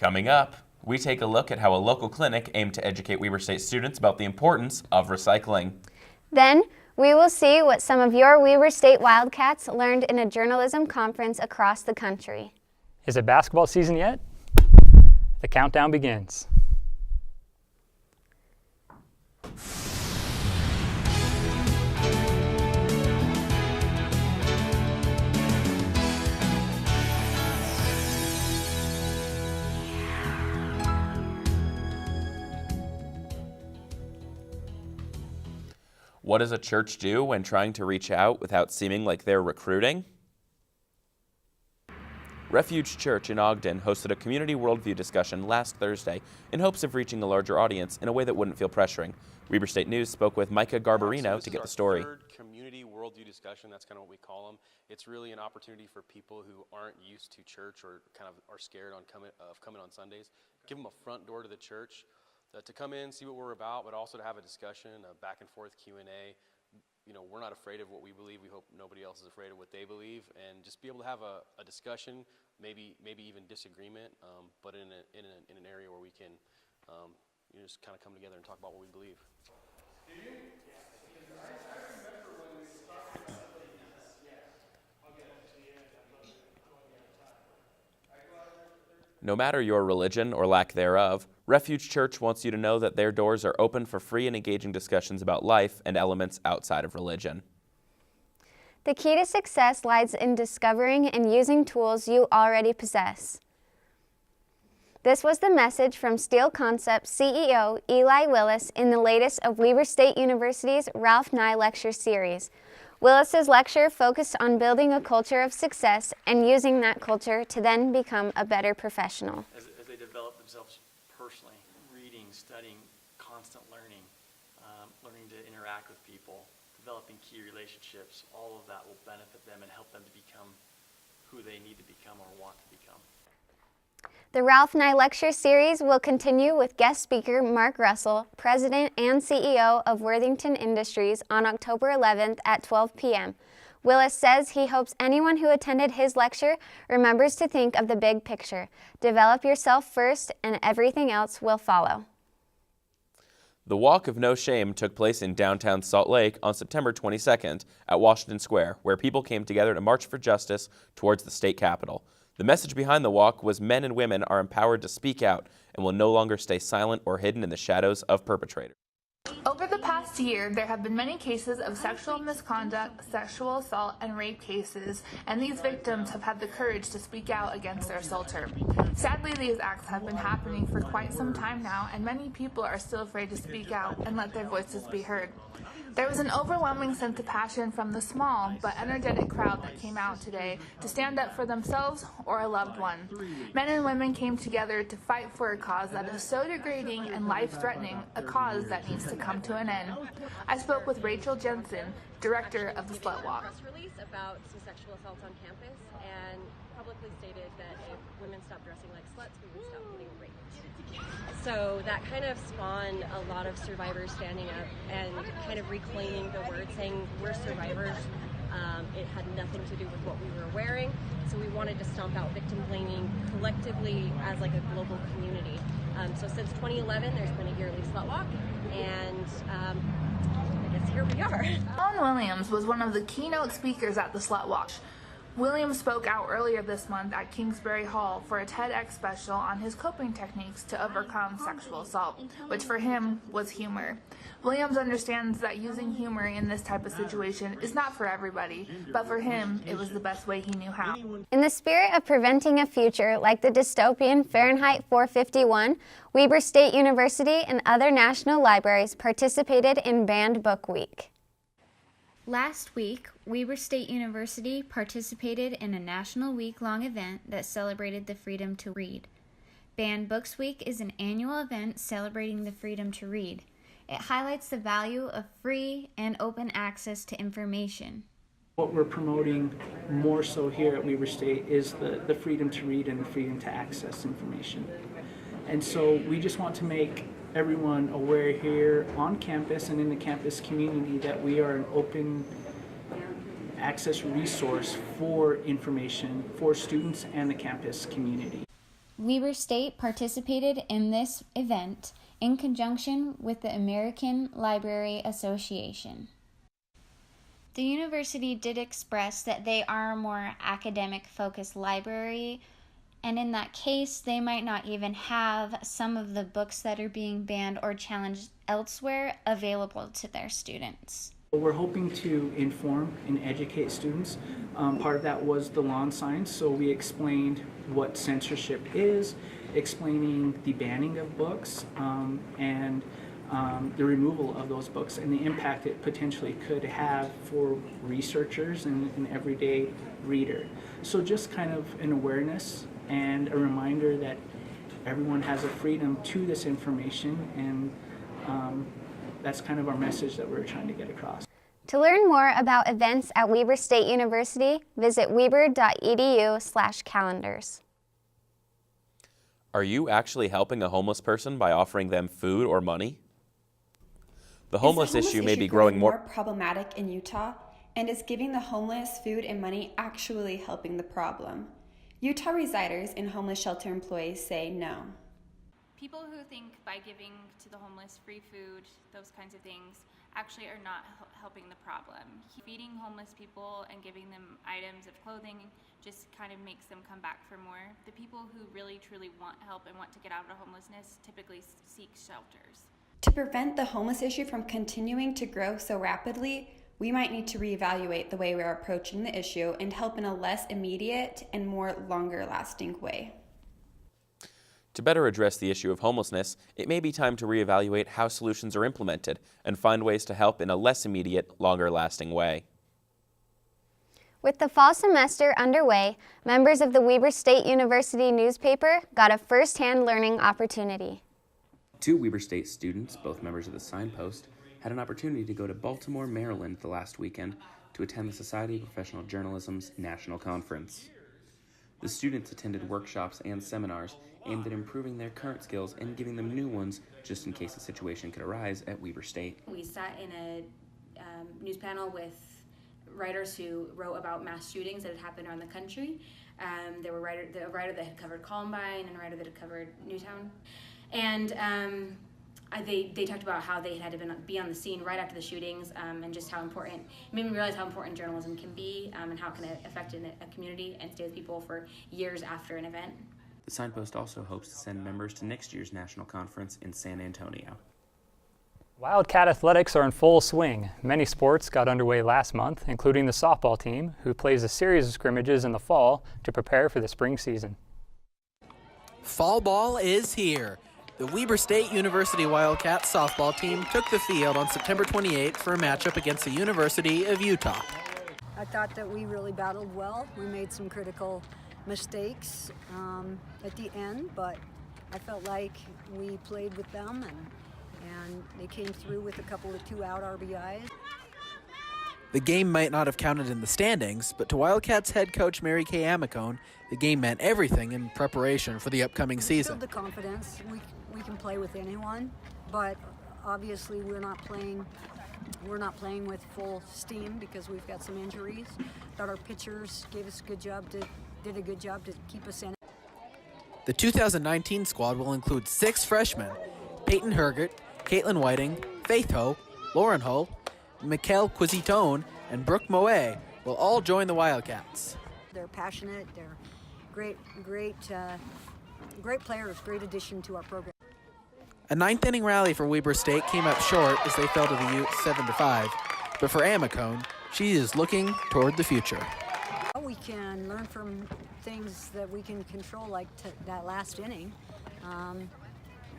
Coming up, we take a look at how a local clinic aimed to educate Weber State students about the importance of recycling. Then, we will see what some of your Weber State Wildcats learned in a journalism conference across the country. Is it basketball season yet? The countdown begins. What does a church do when trying to reach out without seeming like they're recruiting? Refuge Church in Ogden hosted a community worldview discussion last Thursday in hopes of reaching a larger audience in a way that wouldn't feel pressuring. Weber State News spoke with Micah Garbarino to get the story. Third community worldview discussion, that's kind of what we call them. It's really an opportunity for people who aren't used to church or kind of are scared of coming on Sundays. Give them a front door to the church. To come in, see what we're about, but also to have a discussion, a back and forth Q&A. You know, we're not afraid of what we believe. We hope nobody else is afraid of what they believe, and just be able to have a discussion, maybe even disagreement, but in an area where we can just kind of come together and talk about what we believe. No matter your religion or lack thereof, Refuge Church wants you to know that their doors are open for free and engaging discussions about life and elements outside of religion. The key to success lies in discovering and using tools you already possess. This was the message from Steel Concepts CEO Eli Willis in the latest of Weber State University's Ralph Nye Lecture Series. Willis's lecture focused on building a culture of success and using that culture to then become a better professional. As they develop themselves personally, reading, studying, constant learning, learning to interact with people, developing key relationships, all of that will benefit them and help them to become who they need to become or want to become. The Ralph Nye Lecture Series will continue with guest speaker Mark Russell, President and CEO of Worthington Industries, on October 11th at 12 p.m. Willis says he hopes anyone who attended his lecture remembers to think of the big picture. Develop yourself first and everything else will follow. The Walk of No Shame took place in downtown Salt Lake on September 22nd at Washington Square, where people came together to march for justice towards the state capitol. The message behind the walk was men and women are empowered to speak out and will no longer stay silent or hidden in the shadows of perpetrators. Over the past year, there have been many cases of sexual misconduct, sexual assault, and rape cases, and these victims have had the courage to speak out against their assaulter. Sadly, these acts have been happening for quite some time now, and many people are still afraid to speak out and let their voices be heard. There was an overwhelming sense of passion from the small but energetic crowd that came out today to stand up for themselves or a loved one. Men and women came together to fight for a cause that is so degrading and life-threatening, a cause that needs to come to an end. I spoke with Rachel Jensen, director of the Slut Walk. Press release about some sexual assaults on campus and publicly stated that if women stop dressing like sluts, we would stop getting raped. So that kind of spawned a lot of survivors standing up and kind of reclaiming the word, saying we're survivors. It had nothing to do with what we were wearing, so we wanted to stomp out victim blaming collectively as like a global community. So since 2011, there's been a yearly slut walk, and I guess here we are. Alan Williams was one of the keynote speakers at the Slut Walk. Williams spoke out earlier this month at Kingsbury Hall for a TEDx special on his coping techniques to overcome sexual assault, which for him was humor. Williams understands that using humor in this type of situation is not for everybody, but for him, it was the best way he knew how. In the spirit of preventing a future like the dystopian Fahrenheit 451, Weber State University and other national libraries participated in Banned Book Week. Last week, Weber State University participated in a national week-long event that celebrated the freedom to read. Banned Books Week is an annual event celebrating the freedom to read. It highlights the value of free and open access to information. What we're promoting more so here at Weber State is the freedom to read and the freedom to access information. And so we just want to make everyone aware here on campus and in the campus community that we are an open access resource for information for students and the campus community. Weber State participated in this event in conjunction with the American Library Association. The university did express that they are a more academic-focused library, and in that case, they might not even have some of the books that are being banned or challenged elsewhere available to their students. We're hoping to inform and educate students. Part of that was the lawn signs, so we explained what censorship is, explaining the banning of books, and the removal of those books and the impact it potentially could have for researchers and an everyday reader. So just kind of an awareness and a reminder that everyone has a freedom to this information, and that's kind of our message that we're trying to get across. To learn more about events at Weber State University, visit weber.edu/calendars. Are you actually helping a homeless person by offering them food or money? The homeless issue may be growing more problematic in Utah, and is giving the homeless food and money actually helping the problem? Utah residers and homeless shelter employees say no. People who think by giving to the homeless free food, those kinds of things, actually are not helping the problem. Feeding homeless people and giving them items of clothing just kind of makes them come back for more. The people who really truly want help and want to get out of homelessness typically seek shelters. To prevent the homeless issue from continuing to grow so rapidly, we might need to reevaluate the way we are approaching the issue and help in a less immediate and more longer-lasting way. To better address the issue of homelessness, it may be time to reevaluate how solutions are implemented and find ways to help in a less immediate, longer-lasting way. With the fall semester underway, members of the Weber State University newspaper got a first-hand learning opportunity. 2 Weber State students, both members of the Signpost, had an opportunity to go to Baltimore, Maryland the last weekend to attend the Society of Professional Journalism's National Conference. The students attended workshops and seminars aimed at improving their current skills and giving them new ones just in case a situation could arise at Weber State. We sat in a news panel with writers who wrote about mass shootings that had happened around the country. There were a writer that had covered Columbine and a writer that had covered Newtown. And they talked about how they had to be on the scene right after the shootings, and just how important, it made me realize how important journalism can be, and how it can affect a community and stay with people for years after an event. The Signpost also hopes to send members to next year's national conference in San Antonio. Wildcat athletics are in full swing. Many sports got underway last month, including the softball team, who plays a series of scrimmages in the fall to prepare for the spring season. Fall ball is here. The Weber State University Wildcats softball team took the field on September 28th for a matchup against the University of Utah. I thought that we really battled well. We made some critical mistakes at the end, but I felt like we played with them, and they came through with a couple of 2-out RBIs. The game might not have counted in the standings, but to Wildcats head coach Mary Kay Amicone, the game meant everything in preparation for the upcoming season. Build the confidence. We can play with anyone, but obviously we're not playing with full steam because we've got some injuries. Thought our pitchers did a good job to keep us in it. The 2019 squad will include 6 freshmen: Peyton Hergert, Caitlin Whiting, Faith Ho, Lauren Ho, Mikkel Quizitone, and Brooke Moe will all join the Wildcats. They're passionate. They're great players. Great addition to our program. A 9th-inning rally for Weber State came up short as they fell to the Utes 7-5. But for Amicone, she is looking toward the future. We can learn from things that we can control, like that last inning.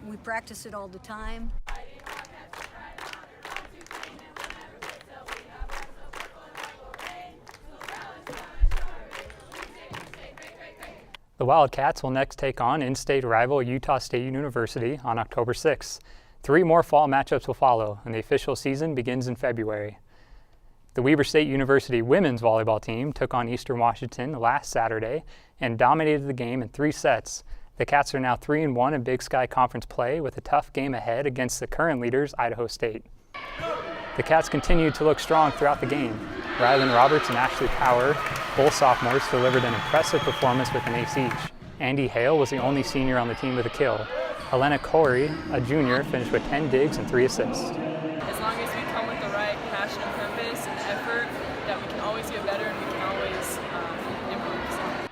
We practice it all the time. The Wildcats will next take on in-state rival Utah State University on October 6th. 3 more fall matchups will follow, and the official season begins in February. The Weber State University women's volleyball team took on Eastern Washington last Saturday and dominated the game in 3 sets. The Cats are now 3-1 in Big Sky Conference play with a tough game ahead against the current leaders, Idaho State. The Cats continued to look strong throughout the game. Rylan Roberts and Ashley Power, both sophomores, delivered an impressive performance with an ace each. Andy Hale was the only senior on the team with a kill. Helena Corey, a junior, finished with 10 digs and 3 assists. As long as we come with the right passion and purpose and effort, that we can always get better and we can always improve. So.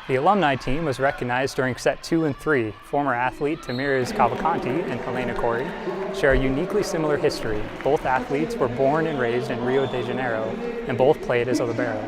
The alumni team was recognized during set 2 and 3. Former athlete Tamiris Cavalcanti and Helena Corey share a uniquely similar history. Both athletes were born and raised in Rio de Janeiro, and both played as a libero.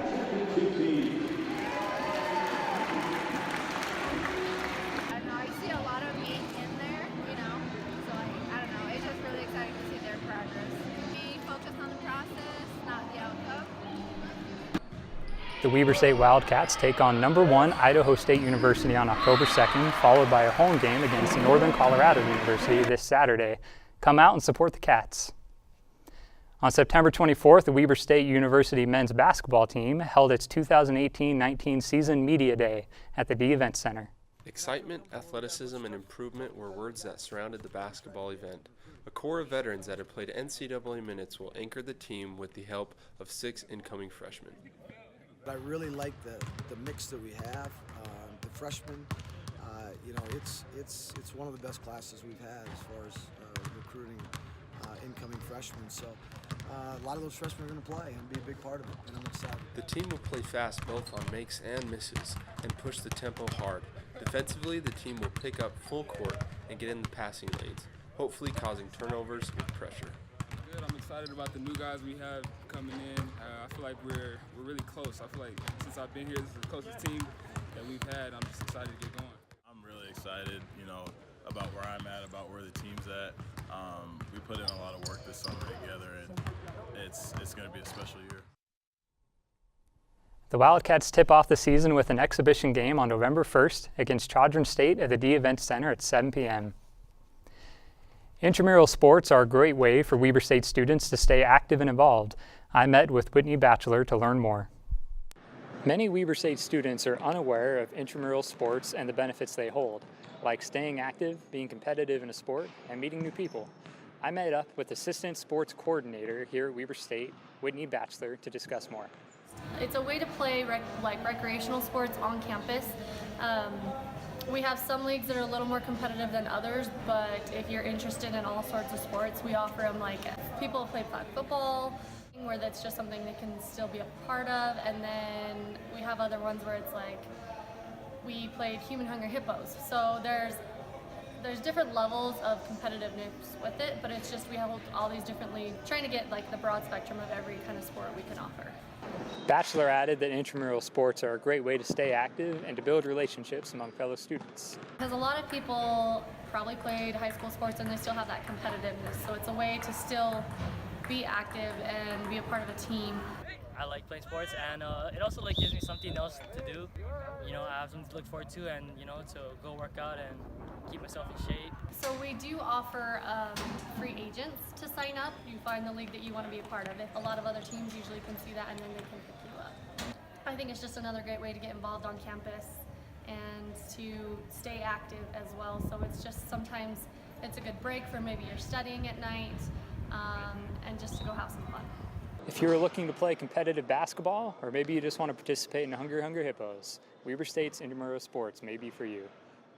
The Weber State Wildcats take on #1 Idaho State University on October 2nd, followed by a home game against Northern Colorado University this Saturday. Come out and support the Cats. On September 24th, the Weber State University men's basketball team held its 2018-19 season media day at the D Event Center. Excitement, athleticism, and improvement were words that surrounded the basketball event. A core of veterans that have played NCAA minutes will anchor the team with the help of 6 incoming freshmen. I really like the mix that we have. The freshmen, it's one of the best classes we've had as far as recruiting incoming freshmen. So a lot of those freshmen are going to play and be a big part of it, and I'm excited. The team will play fast both on makes and misses and push the tempo hard. Defensively, the team will pick up full court and get in the passing lanes, hopefully causing turnovers with pressure. Good. I'm excited about the new guys we have coming in. I feel like we're really close. I feel like since I've been here, this is the closest team that we've had. I'm just excited to get going. I'm really excited, about where I'm at, about where the team's at. We put in a lot of work this summer together, and it's going to be a special year. The Wildcats tip off the season with an exhibition game on November 1st against Chadron State at the D Event Center at 7 p.m. Intramural sports are a great way for Weber State students to stay active and involved. I met with Whitney Batchelor to learn more. Many Weber State students are unaware of intramural sports and the benefits they hold, like staying active, being competitive in a sport, and meeting new people. I met up with Assistant Sports Coordinator here at Weber State, Whitney Batchelor, to discuss more. It's a way to play recreational sports on campus. We have some leagues that are a little more competitive than others, but if you're interested in all sorts of sports, we offer them people play flag football, where that's just something they can still be a part of, and then we have other ones where it's we played human hunger hippos. So there's different levels of competitiveness with it, but it's just we have all these different leagues, trying to get the broad spectrum of every kind of sport we can offer. Batchelor added that intramural sports are a great way to stay active and to build relationships among fellow students. Because a lot of people probably played high school sports and they still have that competitiveness, so it's a way to still be active and be a part of a team. I like playing sports, and it also gives me something else to do. I have something to look forward to, and to go work out and keep myself in shape. So we do offer free agents to sign up. You find the league that you want to be a part of. A lot of other teams usually can see that, and then they can pick you up. I think it's just another great way to get involved on campus and to stay active as well. So it's just sometimes it's a good break for maybe you're studying at night, and just to go have some fun. If you're looking to play competitive basketball, or maybe you just want to participate in Hungry Hunger Hippos, Weber State's intramural sports may be for you.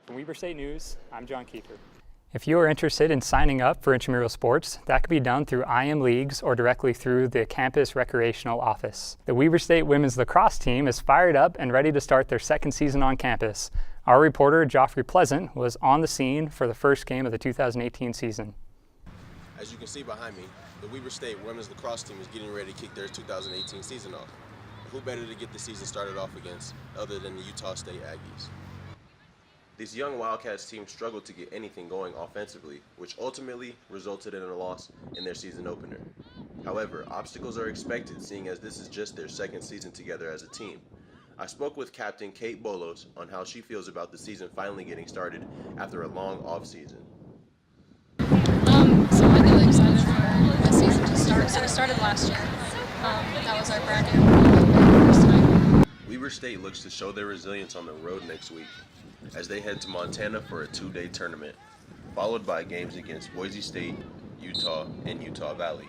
From Weber State News, I'm John Keeper. If you are interested in signing up for intramural sports, that can be done through IM Leagues or directly through the campus recreational office. The Weber State women's lacrosse team is fired up and ready to start their second season on campus. Our reporter, Joffrey Pleasant, was on the scene for the first game of the 2018 season. As you can see behind me, the Weber State women's lacrosse team is getting ready to kick their 2018 season off. Who better to get the season started off against other than the Utah State Aggies? These young Wildcats teams struggled to get anything going offensively, which ultimately resulted in a loss in their season opener. However, obstacles are expected, seeing as this is just their second season together as a team. I spoke with Captain Kate Bolos on how she feels about the season finally getting started after a long off-season. So I'm really excited for this season to start. So we started last year. That was our brand new first time. Weber State looks to show their resilience on the road next week as they head to Montana for a 2-day tournament, followed by games against Boise State, Utah, and Utah Valley.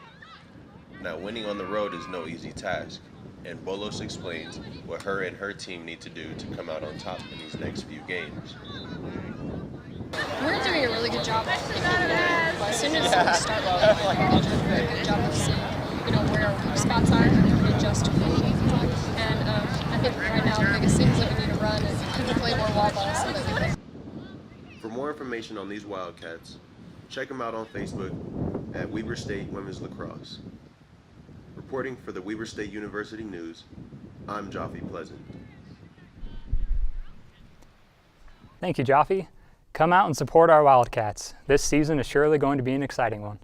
Now, winning on the road is no easy task, and Bolos explains what her and her team need to do to come out on top in these next few games. We're doing a really good job of keeping as soon as we start, we're doing a very good job of seeing, where our weak spots are and adjust accordingly. And I think right now the biggest thing is that we need to run and play more wall ball so that we can. For more information on these Wildcats, check them out on Facebook at Weber State Women's Lacrosse. Reporting for the Weber State University News, I'm Jaffe Pleasant. Thank you, Jaffe. Come out and support our Wildcats. This season is surely going to be an exciting one.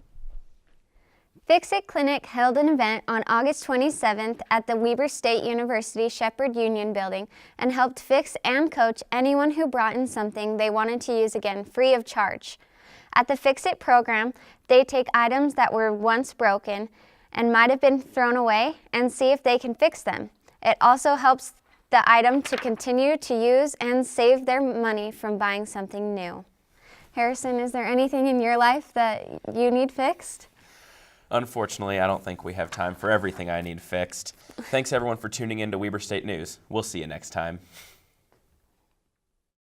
Fix-It Clinic held an event on August 27th at the Weber State University Shepherd Union Building and helped fix and coach anyone who brought in something they wanted to use again free of charge. At the Fix-It program, they take items that were once broken and might have been thrown away and see if they can fix them. It also helps the item to continue to use and save their money from buying something new. Harrison, is there anything in your life that you need fixed? Unfortunately, I don't think we have time for everything I need fixed. Thanks everyone for tuning in to Weber State News. We'll see you next time.